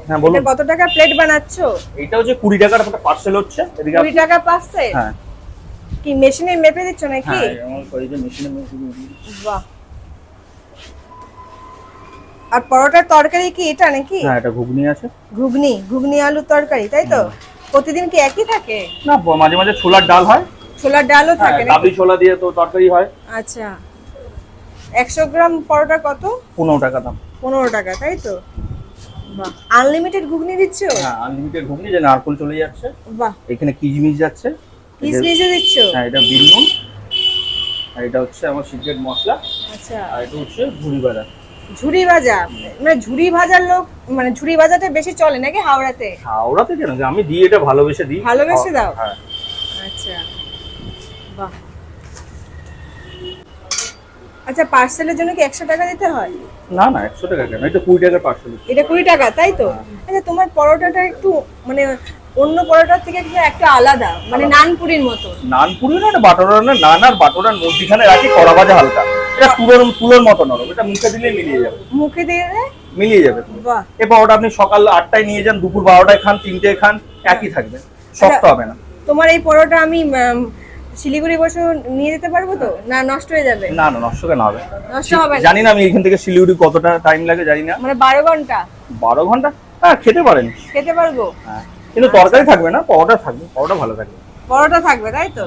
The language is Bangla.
হ্যাঁ বলুন। এটা কত টাকা প্লেট বানাচ্ছো? এটা হচ্ছে 20 টাকার একটা পার্সেল হচ্ছে। এদিকে 20 টাকা পাচ্ছে? হ্যাঁ কি মেশিনে মেপে দিচ্ছ নাকি? হ্যাঁ আমার কই যে মেশিনে মেশিনে। বাহ। আর পরোটার তরকারি কি এটা নাকি? হ্যাঁ এটা ঘুগনি আছে। ঘুগনি আলুর তরকারি, তাই তো? প্রতিদিন কি একই থাকে? না মাঝে মাঝে ছোলার ডাল হয়। ছোলার ডালও থাকে নাকি? কাবলি ছোলা দিয়ে তো তরকারি হয়। আচ্ছা। 100 গ্রাম পরোটা কত? 15 টাকা দাম। 15 টাকা, তাই তো? বাহ, আনলিমিটেড ঘুগনি দিচ্ছ? হ্যাঁ আনলিমিটেড ঘুগনি, যে নারকোল চলে যাচ্ছে, বাহ, এখানে কিশমিশ যাচ্ছে। কিশমিশও দিচ্ছ? হ্যাঁ এটা বিট নুন, আর এটা হচ্ছে আমার সিক্রেট মশলা, আচ্ছা। আর এটা হচ্ছে ঝুরি বাদাম। ঝুরি ভাজা? মানে ঝুরি ভাজার লোক, মানে ঝুরি ভাজাটা বেশি চলে নাকি হাওড়াতে? হাওড়াতে কেন, যে আমি দিই, এটা ভালোবেসে দিই। ভালোবেসে দাও? হ্যাঁ। আচ্ছা, বাহ। আচ্ছা, পার্সেলের জন্য কি 100 টাকা দিতে হয়? না না 100 টাকা কেন, এটা 20 টাকার পার্সেল। এটা 20 টাকা, তাই তো? আচ্ছা, তোমার পরোটাটা একটু মানে অন্য পরোটার থেকে একটু আলাদা, মানে নানপুরির মতো। নানপুরি না, এটা বাটার না, নান আর বাটার মধ্যখানে রাখি কড়া ভাজা হালকা। এটা তুলোর মতো নরম, এটা মুখে দিলে মিলিয়ে যাবে। মুখে দিয়ে মিলিয়ে যাবে। বাহ। এই পাউডার আপনি সকাল 8টায় নিয়ে যান, দুপুর 12টায় খান, 3টায় খান, একই থাকবে, শক্ত হবে না। তোমার এই পরোটা আমি শিলিগুড়ি বসে নিয়ে যেতে পারবো তো, না নষ্ট হয়ে যাবে? না না নষ্ট কেন হবে? নষ্ট হবে না? জানি না আমি এখান থেকে শিলিগুড়ি কতটা টাইম লাগে জানি না। মানে 12 ঘন্টা? 12 ঘন্টা? হ্যাঁ খেতে পারেন। খেতে পারবো? হ্যাঁ কিন্তু তরকারি থাকবে না, পরোটা থাকবে, পরোটা ভালো থাকবে। পরোটা থাকবে, তাই তো?